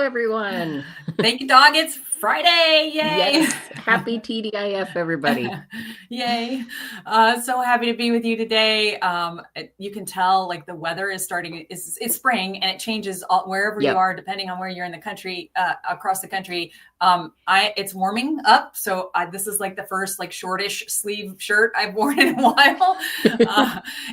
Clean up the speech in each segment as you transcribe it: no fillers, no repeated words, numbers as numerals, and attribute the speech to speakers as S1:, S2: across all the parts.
S1: everyone.
S2: Thank you, dog. It's Friday. Yay.
S1: Yes. Happy TDIF, everybody.
S2: Yay. So happy to be with you today. You can tell like the weather is starting, it's spring and it changes wherever you are, depending on where you're in the country, across the country. It's warming up. So this is like the first like shortish sleeve shirt I've worn in a while.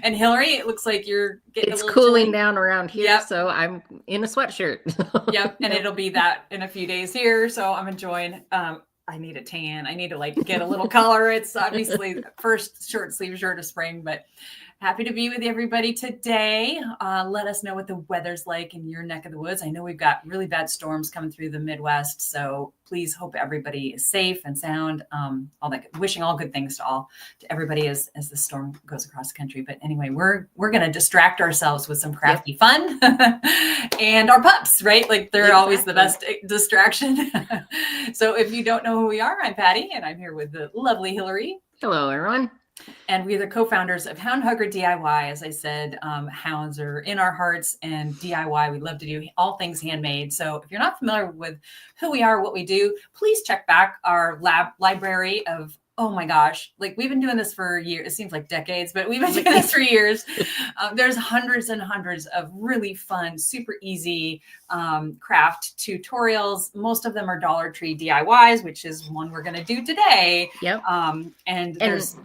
S2: And Hillary, it looks like you're getting
S1: it's
S2: a little
S1: cooling
S2: chilly.
S1: down around here. So I'm in a sweatshirt.
S2: Yep. And it'll be that in a few days here. So I'm enjoying, I need a tan. I need to like get a little color. It's obviously the first short sleeve shirt of spring, but happy to be with everybody today. Let us know what the weather's like in your neck of the woods. I know we've got really bad storms coming through the Midwest, so please hope everybody is safe and sound. All that, wishing all good things to everybody as the storm goes across the country. But anyway, we're going to distract ourselves with some crafty fun and our pups, right? Like they're always the best distraction. So if you don't know who we are, I'm Patty, and I'm here with the lovely Hillary.
S1: Hello, everyone.
S2: And we're the co-founders of Hound Hugger DIY. As I said, hounds are in our hearts, and DIY, we love to do all things handmade. So if you're not familiar with who we are, what we do, please check back our library of, oh my gosh, like we've been doing this for years. It seems like decades, but we've been doing this for years. There's hundreds and hundreds of really fun, super easy craft tutorials. Most of them are Dollar Tree DIYs, which is one we're going to do today.
S1: Yep.
S2: And there's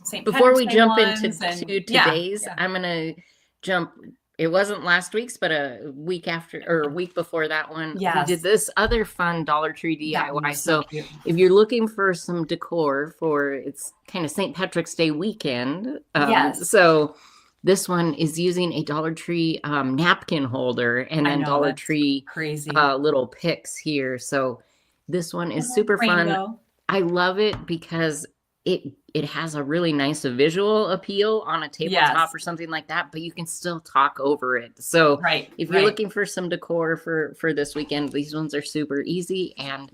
S2: St.
S1: Before we jump into
S2: today's,
S1: I'm going to jump. It wasn't last week's, but a week after or a week before that one, we did this other fun Dollar Tree DIY. So if you're looking for some decor for, it's kind of St. Patrick's Day weekend. So this one is using a Dollar Tree napkin holder and then Dollar Tree little picks here. So this one is super fun. I love it because it has a really nice visual appeal on a tabletop or something like that, but you can still talk over it. So if you're looking for some decor for this weekend, these ones are super easy and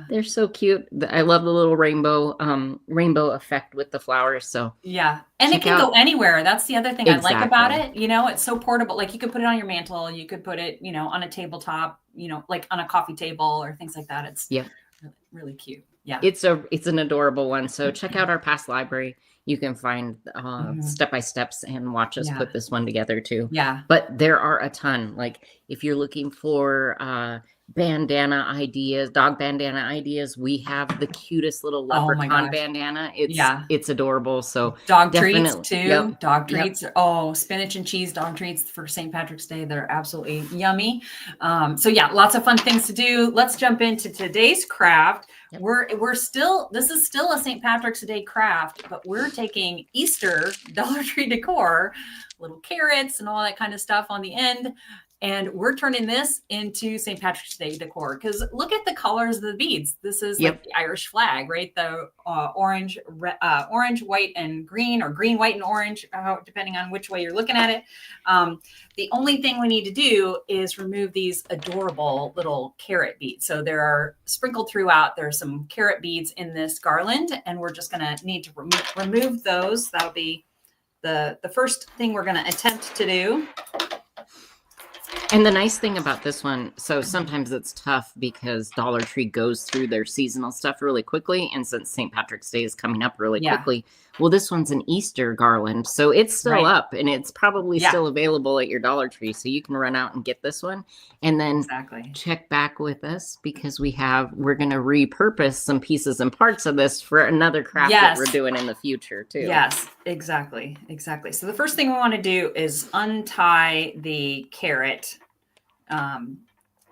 S1: they're so cute. I love the little rainbow effect with the flowers. So
S2: and it can go anywhere. That's the other thing I like about it. You know, it's so portable. Like you could put it on your mantle, you could put it, you know, on a tabletop, you know, like on a coffee table or things like that. It's really cute. Yeah,
S1: it's an adorable one. So check out our past library. You can find step-by-steps and watch us put this one together too.
S2: Yeah.
S1: But there are a ton. Like if you're looking for bandana ideas, dog bandana ideas, we have the cutest little leprechaun bandana. It's adorable. So
S2: dog treats too. Dog treats. Oh, spinach and cheese dog treats for St. Patrick's Day. They're absolutely yummy. So lots of fun things to do. Let's jump into today's craft. This is still a St. Patrick's Day craft, but we're taking Easter Dollar Tree decor, little carrots and all that kind of stuff on the end. And we're turning this into St. Patrick's Day decor because look at the colors of the beads. This is like the Irish flag, right? The orange, white, and green, or green, white, and orange, depending on which way you're looking at it. The only thing we need to do is remove these adorable little carrot beads. So there are sprinkled throughout. There are some carrot beads in this garland, and we're just going to need to remove those. That'll be the first thing we're going to attempt to do.
S1: And the nice thing about this one, so sometimes it's tough because Dollar Tree goes through their seasonal stuff really quickly. And since St. Patrick's Day is coming up really quickly, well, this one's an Easter garland. So it's still up and it's probably still available at your Dollar Tree. So you can run out and get this one and then check back with us because we're going to repurpose some pieces and parts of this for another craft that we're doing in the future too.
S2: Yes, exactly. So the first thing we want to do is untie the carrot.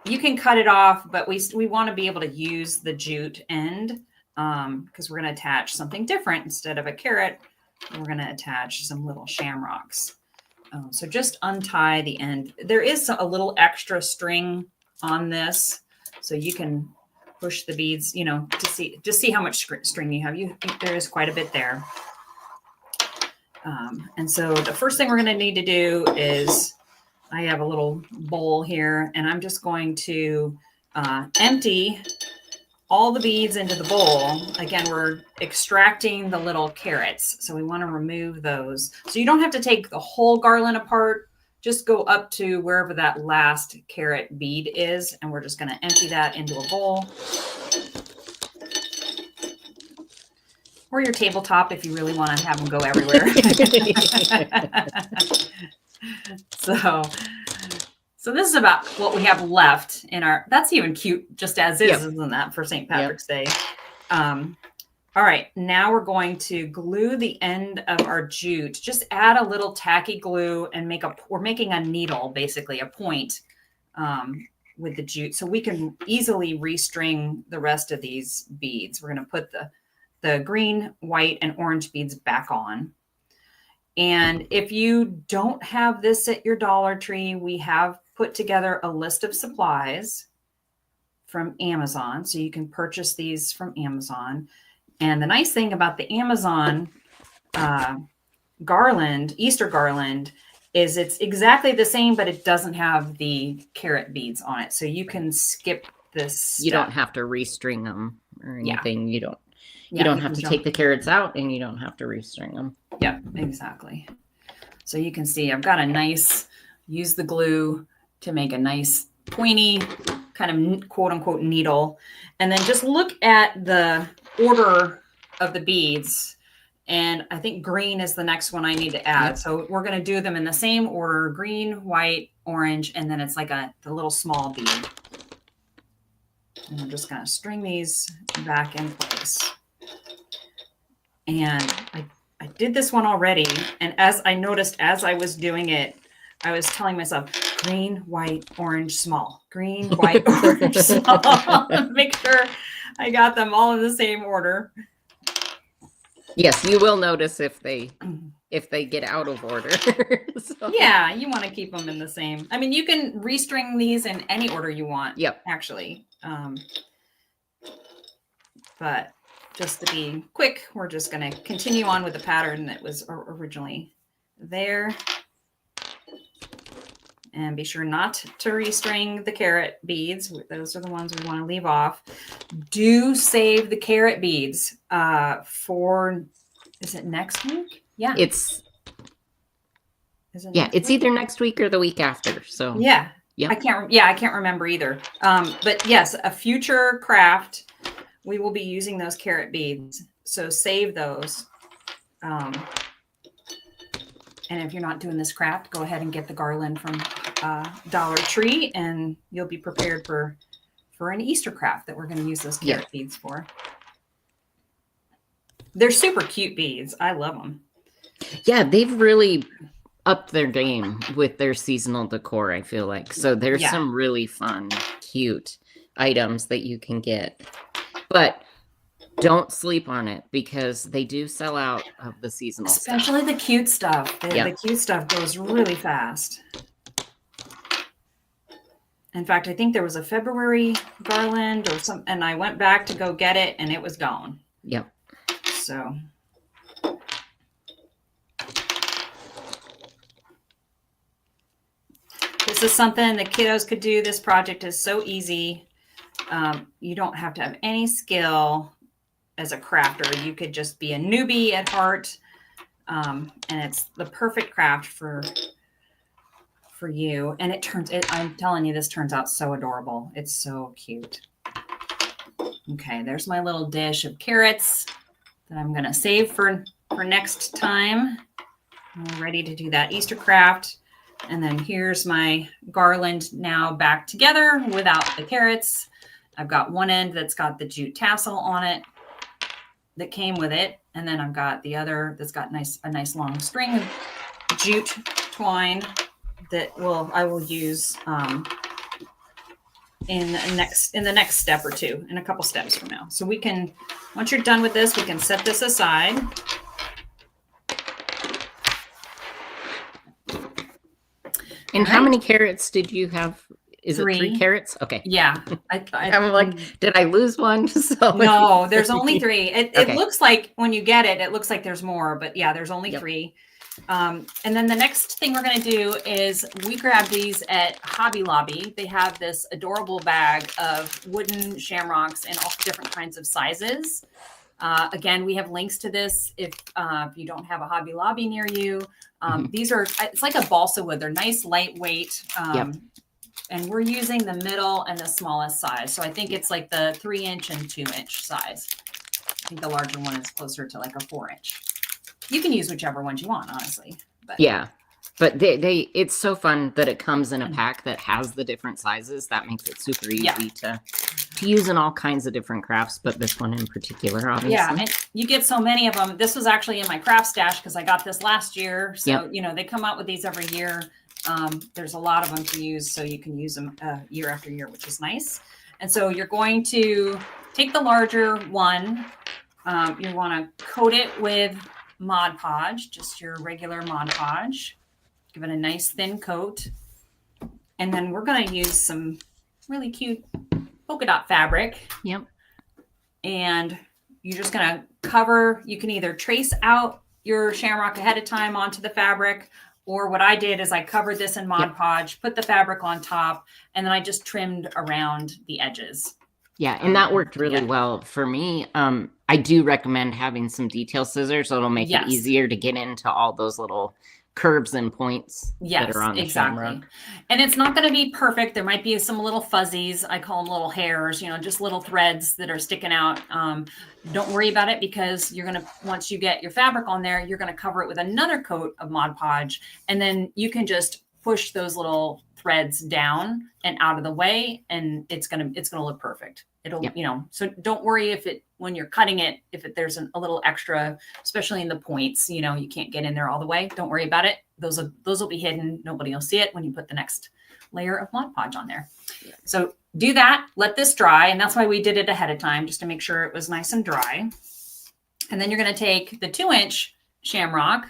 S2: You can cut it off, but we want to be able to use the jute end because we're going to attach something different. Instead of a carrot, we're going to attach some little shamrocks. So just untie the end. There is a little extra string on this, so you can push the beads, you know, to see how much string you have. There is quite a bit there. And so the first thing we're going to need to do is, I have a little bowl here, and I'm just going to empty all the beads into the bowl. Again, we're extracting the little carrots, so we want to remove those. So you don't have to take the whole garland apart. just go up to wherever that last carat bead is. And we're just going to empty that into a bowl. Or your tabletop if you really want to have them go everywhere. So this is about what we have left in our, that's even cute just as is, isn't that, for St. Patrick's Day? All right, now we're going to glue the end of our jute. Just add a little tacky glue and we're making a needle, basically a point with the jute. So we can easily restring the rest of these beads. We're gonna put the green, white, and orange beads back on. And if you don't have this at your Dollar Tree, we have put together a list of supplies from Amazon. So you can purchase these from Amazon. And the nice thing about the Amazon garland, Easter garland, is it's exactly the same, but it doesn't have the carat beads on it. So you can skip this step.
S1: You don't have to restring them or anything. You don't have to take the carats out, and you don't have to restring them.
S2: Yeah, exactly. So you can see I've got a nice, use the glue to make a nice pointy kind of quote unquote needle. And then just look at the order of the beads. And I think green is the next one I need to add. Yep. So we're going to do them in the same order: green, white, orange, and then it's like the little small bead. And I'm just going to string these back in place. And I did this one already. And as I noticed, as I was doing it, I was telling myself, green, white, orange, small. Green, white, orange, small. Make sure I got them all in the same order.
S1: Yes, you will notice if they get out of order. So.
S2: Yeah, you want to keep them in the same. I mean, you can restring these in any order you want.
S1: Yep.
S2: Actually. But just to be quick, we're just going to continue on with the pattern that was originally there. And be sure not to restring the carat beads. Those are the ones we want to leave off. Do save the carat beads for, is it next week? Yeah.
S1: It's either next week or the week after. So
S2: yeah. I can't remember either. But yes, a future craft, we will be using those carat beads. So save those. And if you're not doing this craft, go ahead and get the garland from Dollar Tree, and you'll be prepared for an Easter craft that we're going to use those carat beads for. They're super cute beads. I love them.
S1: Yeah, they've really upped their game with their seasonal decor, I feel like. So there's some really fun, cute items that you can get. But don't sleep on it, because they do sell out of the seasonal stuff.
S2: Especially the cute stuff. The cute stuff goes really fast. In fact, I think there was a February garland or something, and I went back to go get it, and it was gone.
S1: Yep.
S2: So. This is something the kiddos could do. This project is so easy. You don't have to have any skill as a crafter. You could just be a newbie at heart. And it's the perfect craft for you. And I'm telling you, this turns out so adorable. It's so cute. Okay, there's my little dish of carrots that I'm going to save for next time. I'm ready to do that Easter craft. And then here's my garland now back together without the carrots. I've got one end that's got the jute tassel on it that came with it. And then I've got the other that's got a nice long string of jute twine that I will use in the next step or two, in a couple steps from now. So we can, once you're done with this, we can set this aside.
S1: And how many carrots did you have? Is
S2: 3.
S1: it 3 carrots? Okay.
S2: Yeah.
S1: I'm like, did I lose one? So
S2: no, there's only 3. It looks like when you get it, it looks like there's more, but yeah, there's only 3. And then the next thing we're going to do is we grabbed these at Hobby Lobby. They have this adorable bag of wooden shamrocks in all different kinds of sizes. Again, we have links to this if you don't have a Hobby Lobby near you. These are, it's like a balsa wood. They're nice, lightweight. And we're using the middle and the smallest size. So I think it's like the 3-inch and 2-inch size. I think the larger one is closer to like a 4-inch. You can use whichever ones you want, honestly. But
S1: yeah. But it's so fun that it comes in a pack that has the different sizes. That makes it super easy to use in all kinds of different crafts, but this one in particular, obviously.
S2: Yeah, and you get so many of them. This was actually in my craft stash because I got this last year. So, you know, they come out with these every year. There's a lot of them to use, so you can use them year after year, which is nice. And so you're going to take the larger one. You want to coat it with Mod Podge, just your regular Mod Podge. Give it a nice thin coat. And then we're going to use some really cute polka dot fabric.
S1: Yep.
S2: And you're just going to cover, you can either trace out your shamrock ahead of time onto the fabric, or what I did is I covered this in Mod Podge, put the fabric on top, and then I just trimmed around the edges.
S1: Yeah, and that worked really well for me. I do recommend having some detail scissors, so it'll make it easier to get into all those little curves and points that are on the Shamrock.
S2: And it's not going to be perfect. There might be some little fuzzies. I call them little hairs, you know, just little threads that are sticking out. Don't worry about it because you're going to, once you get your fabric on there, you're going to cover it with another coat of Mod Podge. And then you can just push those little threads down and out of the way, and it's going to look perfect. It'll, you know, so don't worry if it, when you're cutting it, if there's a little extra, especially in the points, you know, you can't get in there all the way. Don't worry about it. Those will be hidden. Nobody will see it when you put the next layer of Mod Podge on there. Yeah. So do that, let this dry. And that's why we did it ahead of time, just to make sure it was nice and dry. And then you're going to take the 2-inch Shamrock,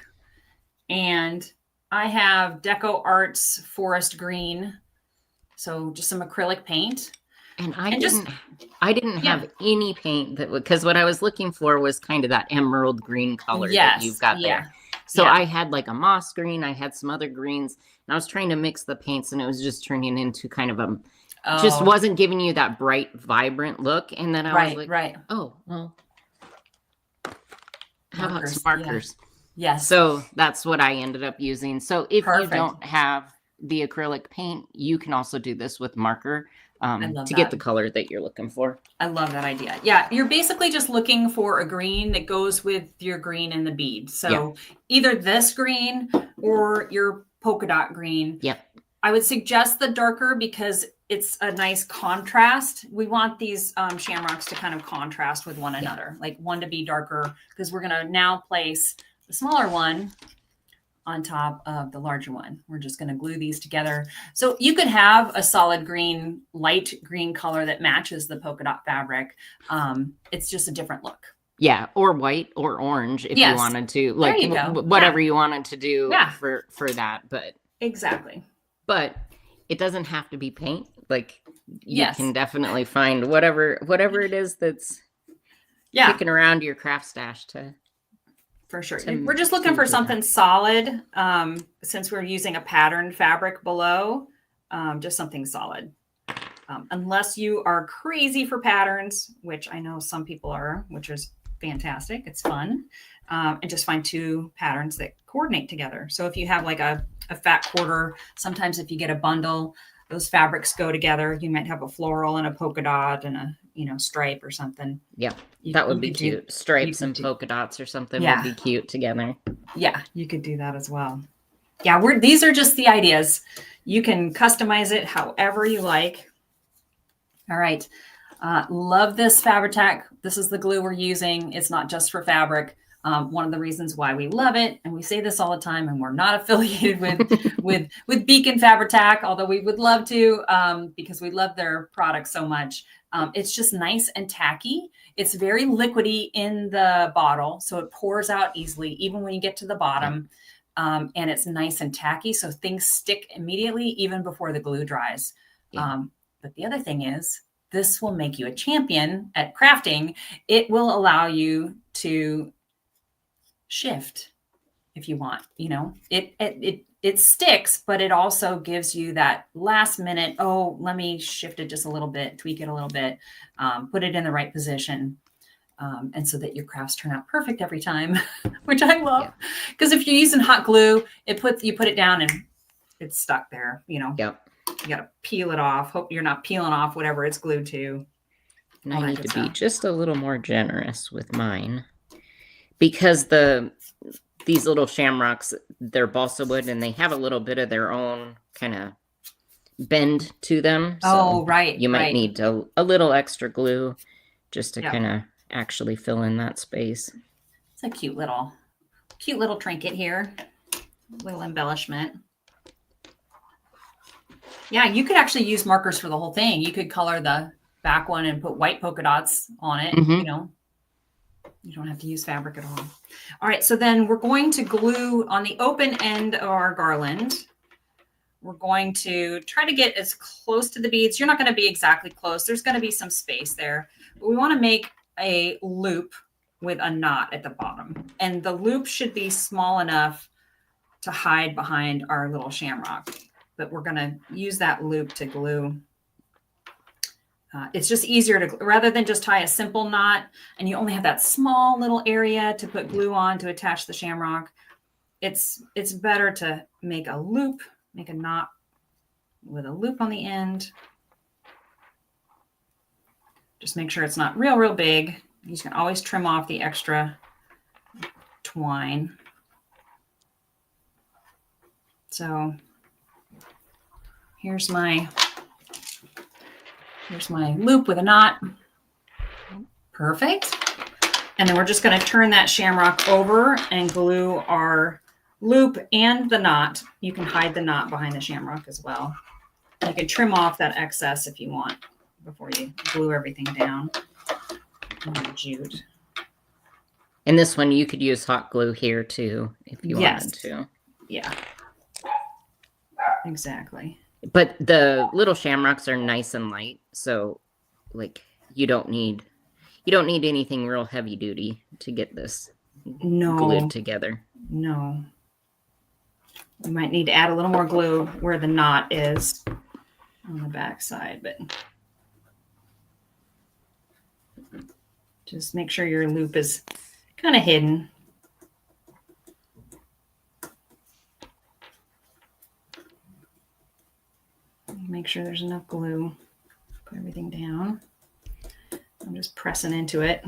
S2: and I have Deco Arts Forest Green. So just some acrylic paint.
S1: And I didn't have any paint that would, because what I was looking for was kind of that emerald green color that you've got there. So I had like a moss green, I had some other greens, and I was trying to mix the paints, and it was just turning into kind of a, just wasn't giving you that bright, vibrant look. And then I was like, oh, well, how about some markers?
S2: Yes.
S1: So that's what I ended up using. So if you don't have the acrylic paint, you can also do this with marker. To get the color that you're looking for.
S2: I love that idea. Yeah, you're basically just looking for a green that goes with your green in the bead. So either this green or your polka dot green.
S1: Yep.
S2: I would suggest the darker because it's a nice contrast. We want these shamrocks to kind of contrast with one another, like one to be darker, because we're going to now place the smaller one on top of the larger one. We're just going to glue these together. So you could have a solid green, light green color that matches the polka dot fabric. It's just a different look.
S1: Yeah. Or white or orange if you wanted to, like whatever you wanted to do for that. But
S2: exactly.
S1: But it doesn't have to be paint. Like you can definitely find whatever it is that's kicking around your craft stash to.
S2: For sure. We're just looking for something solid. Since we're using a patterned fabric below, just something solid. Unless you are crazy for patterns, which I know some people are, which is fantastic. It's fun. And just find 2 patterns that coordinate together. So if you have like a fat quarter, sometimes if you get a bundle, those fabrics go together. You might have a floral and a polka dot and a, stripe or something.
S1: Yeah, that would be cute. Stripes and polka dots or something would be cute together.
S2: Yeah, you could do that as well. Yeah, these are just the ideas. You can customize it however you like. All right. Love this Fabri-Tac. This is the glue we're using. It's not just for fabric. One of the reasons why we love it, and we say this all the time, and we're not affiliated with Beacon Fabri-Tac, although we would love to, because we love their products so much. It's just nice and tacky. It's very liquidy in the bottle, so it pours out easily, even when you get to the bottom. And it's nice and tacky, so things stick immediately, even before the glue dries. But the other thing is, this will make you a champion at crafting. It will allow you to shift if you want. It sticks, but it also gives you that last minute, let me shift it just a little bit, tweak it a little bit, put it in the right position. And so that your crafts turn out perfect every time, which I love. Because if you're using hot glue, you put it down and it's stuck there, you know.
S1: Yep.
S2: You got to peel it off. Hope you're not peeling off whatever it's glued to.
S1: And I need to be just a little more generous with mine because these little shamrocks, they're balsa wood and they have a little bit of their own kind of bend to them.
S2: So right.
S1: You might need a little extra glue just to kind of actually fill in that space.
S2: It's a cute little trinket here. Little embellishment. Yeah, you could actually use markers for the whole thing. You could color the back one and put white polka dots on it. You know, you don't have to use fabric at all. All right, so then we're going to glue on the open end of our garland. We're going to try to get as close to the beads. You're not going to be exactly close. There's going to be some space there. But we want to make a loop with a knot at the bottom. And the loop should be small enough to hide behind our little shamrock. But we're going to use that loop to glue. It's just easier to, rather than just tie a simple knot and you only have that small little area to put glue on to attach the shamrock. It's better to make a loop, make a knot with a loop on the end. Just make sure it's not real big. You can always trim off the extra twine. So here's my loop with a knot. Perfect. And then we're just going to turn that shamrock over and glue our loop and the knot. You can hide the knot behind the shamrock as well. You can trim off that excess if you want before you glue everything down. And jute.
S1: And this one, you could use hot glue here too, if you wanted to.
S2: Yeah. Exactly.
S1: But the little shamrocks are nice and light, so like you don't need anything real heavy duty to get this glued together.
S2: No. You might need to add a little more glue where the knot is on the back side, but just make sure your loop is kind of hidden. Make sure there's enough glue. Put everything down. I'm just pressing into it.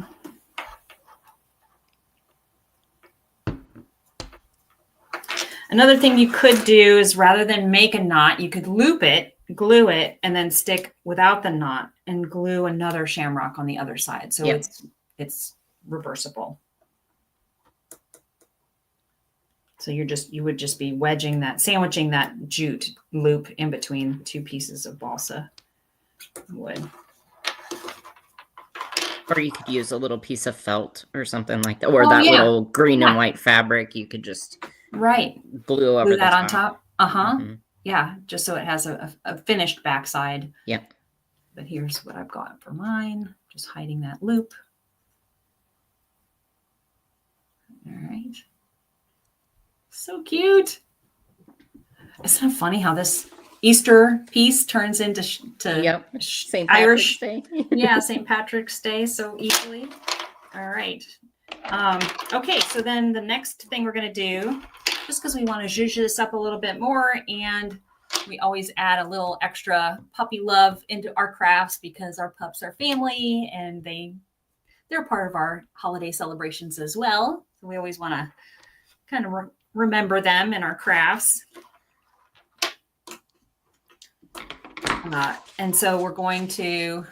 S2: Another thing you could do is rather than make a knot, you could loop it, glue it, and then stick without the knot and glue another shamrock on the other side. So it's reversible. So you would just be sandwiching that jute loop in between two pieces of balsa wood.
S1: Or you could use a little piece of felt or something like that. Or little green and white fabric. You could just glue over
S2: that on top. Yeah, just so it has a finished backside.
S1: Yep.
S2: But here's what I've got for mine. Just hiding that loop. All right. So cute. Isn't it funny how this Easter piece turns into
S1: St.
S2: Irish
S1: Day.
S2: St. Patrick's Day so easily. All right. Okay, so then the next thing we're going to do, just because we want to zhuzh this up a little bit more, and we always add a little extra puppy love into our crafts because our pups are family and they're part of our holiday celebrations as well. So we always want to kind of remember them in our crafts. And so we're going to,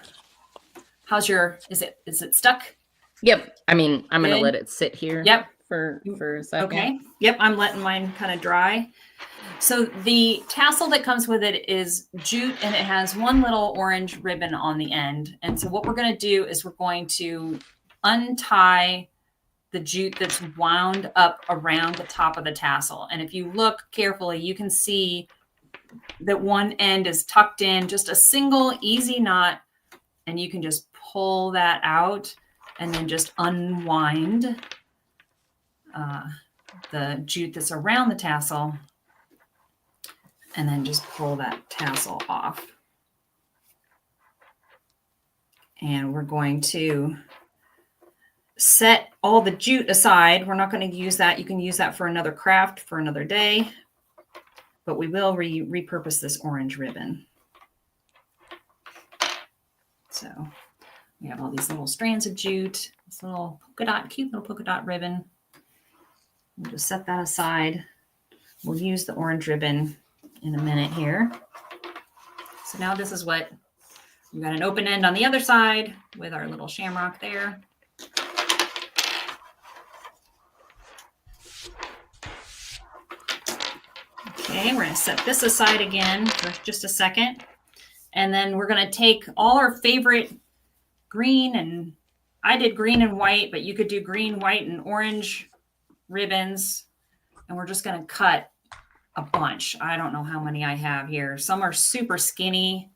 S2: is it stuck?
S1: Yep. I mean, I'm going to let it sit here.
S2: Yep.
S1: For a second.
S2: Okay. Yep. I'm letting mine kind of dry. So the tassel that comes with it is jute and it has one little orange ribbon on the end. And so what we're going to do is we're going to untie the jute that's wound up around the top of the tassel. And if you look carefully, you can see that one end is tucked in, just a single easy knot, and you can just pull that out and then just unwind the jute that's around the tassel and then just pull that tassel off. And we're going to set all the jute aside. We're not going to use that. You can use that for another craft for another day, but we will repurpose this orange ribbon. So we have all these little strands of jute, this little polka dot, cute little polka dot ribbon. We'll just set that aside. We'll use the orange ribbon in a minute here. So now this is what we've got, an open end on the other side with our little shamrock there. Okay, we're going to set this aside again for just a second. And then we're going to take all our favorite green, and I did green and white, but you could do green, white, and orange ribbons. And we're just going to cut a bunch. I don't know how many I have here. Some are super skinny.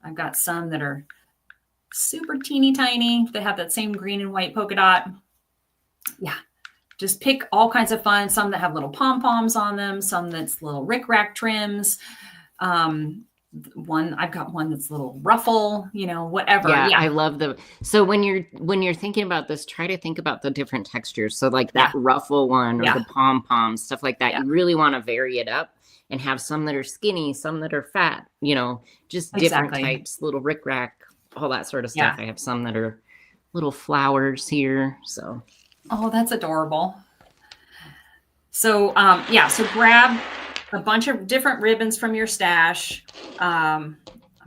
S2: I've got some that are super teeny tiny. They have that same green and white polka dot. Yeah. Just pick all kinds of fun. Some that have little pom-poms on them. Some that's little rickrack trims. I've got one that's little ruffle, whatever.
S1: Yeah, I love so when you're thinking about this, try to think about the different textures. So like that ruffle one or the pom-poms, stuff like that. You really want to vary it up and have some that are skinny, some that are fat, just different types, little rickrack, all that sort of stuff. I have some that are little flowers here. So.
S2: Oh, that's adorable. So, so grab a bunch of different ribbons from your stash. I'm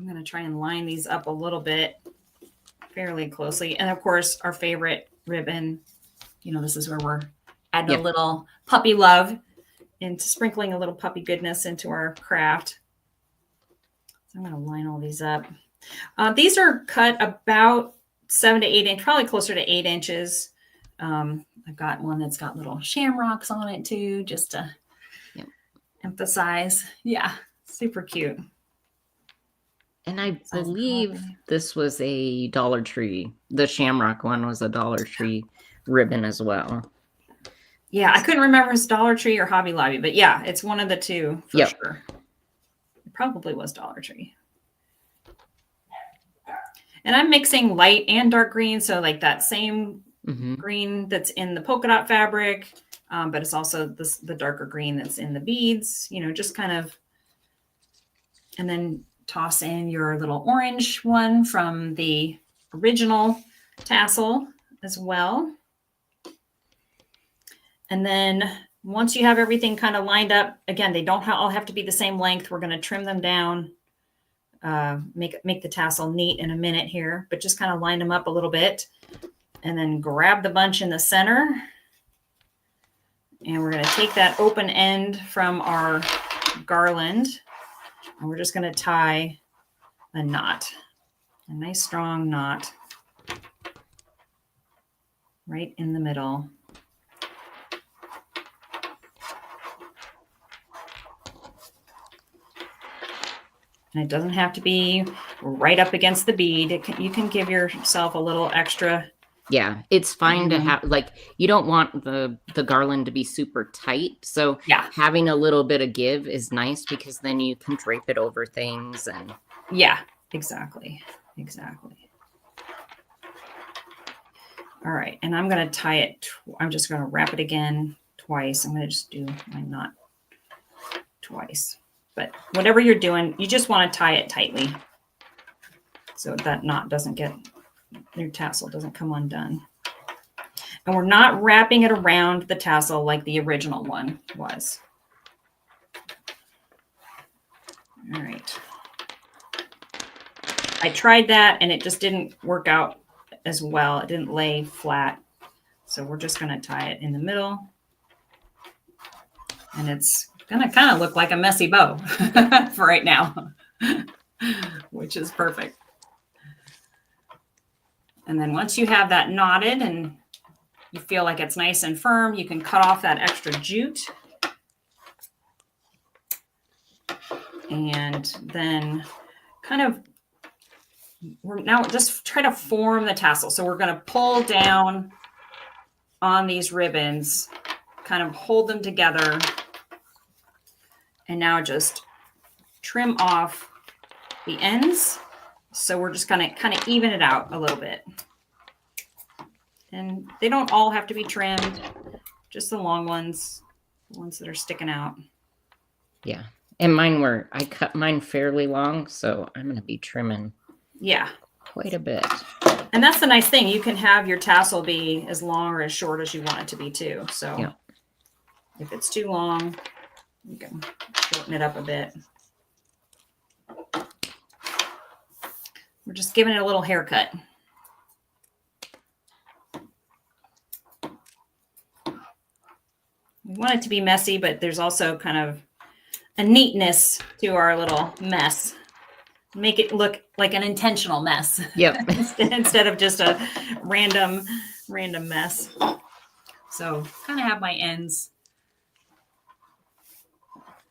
S2: going to try and line these up a little bit fairly closely. And of course, our favorite ribbon, this is where we're adding a little puppy love and sprinkling a little puppy goodness into our craft. So I'm going to line all these up. These are cut about 7 to 8 inches, probably closer to 8 inches. I've got one that's got little shamrocks on it too, just to emphasize. Yeah, super cute.
S1: And I believe this was a Dollar Tree. The shamrock one was a Dollar Tree ribbon as well.
S2: Yeah, I couldn't remember if it's Dollar Tree or Hobby Lobby, but yeah, it's one of the two for sure. It probably was Dollar Tree. And I'm mixing light and dark green, so like that same green that's in the polka dot fabric, but it's also the darker green that's in the beads, just kind of, and then toss in your little orange one from the original tassel as well. And then once you have everything kind of lined up, again, they don't all have to be the same length. We're going to trim them down, make the tassel neat in a minute here, but just kind of line them up a little bit. And then grab the bunch in the center. And we're going to take that open end from our garland. And we're just going to tie a knot, a nice strong knot right in the middle. And it doesn't have to be right up against the bead. You can give yourself a little extra.
S1: Yeah, it's fine to have, you don't want the garland to be super tight. So having a little bit of give is nice because then you can drape it over things. And
S2: yeah, exactly. All right. And I'm going to tie it. I'm just going to wrap it again twice. I'm going to just do my knot twice. But whatever you're doing, you just want to tie it tightly so that knot doesn't your tassel doesn't come undone. And we're not wrapping it around the tassel like the original one was. All right. I tried that and it just didn't work out as well. It didn't lay flat. So we're just going to tie it in the middle. And it's going to kind of look like a messy bow for right now, which is perfect. And then once you have that knotted and you feel like it's nice and firm, you can cut off that extra jute. And then we're now just try to form the tassel. So we're going to pull down on these ribbons, kind of hold them together. And now just trim off the ends. So we're just going to kind of even it out a little bit. And they don't all have to be trimmed, just the long ones, the ones that are sticking out.
S1: Yeah. And I cut mine fairly long, so I'm going to be trimming quite a bit.
S2: And that's the nice thing. You can have your tassel be as long or as short as you want it to be too. So if it's too long, you can shorten it up a bit. We're just giving it a little haircut. We want it to be messy, but there's also kind of a neatness to our little mess. Make it look like an intentional mess.
S1: Yep.
S2: Instead of just a random mess. So kind of have my ends.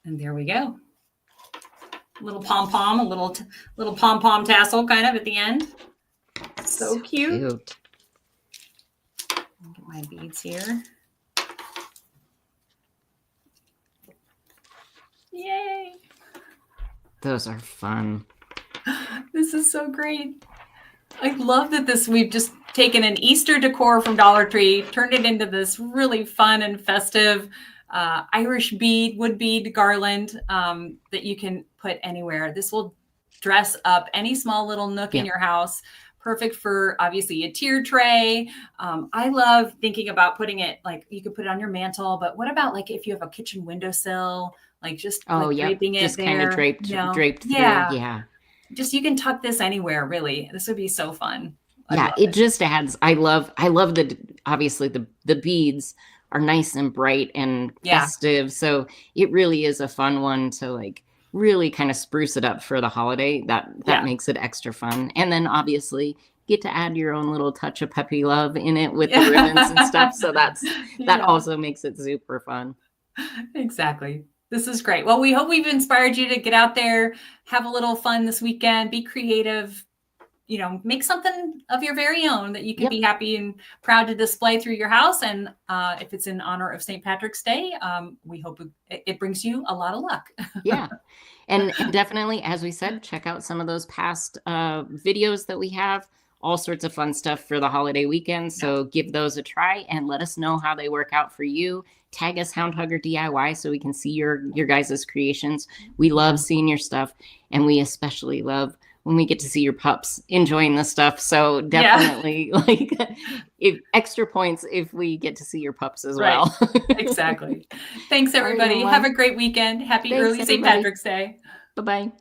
S2: And there we go. A little pom-pom, a little pom-pom tassel kind of at the end. So cute. Get my beads here. Yay.
S1: Those are fun.
S2: This is so great. I love that we've just taken an Easter decor from Dollar Tree, turned it into this really fun and festive Irish wood bead garland that you can put anywhere. This will dress up any small little nook in your house. Perfect for obviously a tier tray. I love thinking about putting it, like you could put it on your mantle, but what about like if you have a kitchen windowsill, like just draping it
S1: just
S2: there,
S1: kind of draped through.
S2: Yeah. Just you can tuck this anywhere, really. This would be so fun.
S1: It just adds. I love obviously the beads are nice and bright and festive, so it really is a fun one to like really kind of spruce it up for the holiday. That makes it extra fun. And then obviously get to add your own little touch of puppy love in it with the ribbons and stuff. So that also makes it super fun.
S2: Exactly. This is great. Well, we hope we've inspired you to get out there, have a little fun this weekend, be creative, make something of your very own that you can be happy and proud to display through your house. And if it's in honor of St. Patrick's Day, we hope it brings you a lot of luck.
S1: Yeah. And definitely, as we said, check out some of those past videos that we have. All sorts of fun stuff for the holiday weekend. So give those a try and let us know how they work out for you. Tag us Hound Hugger DIY so we can see your guys' creations. We love seeing your stuff, and we especially love when we get to see your pups enjoying the stuff. So definitely if extra points if we get to see your pups as well.
S2: Exactly. Thanks everybody. Have a great weekend. Happy early St. Patrick's Day.
S1: Bye-bye.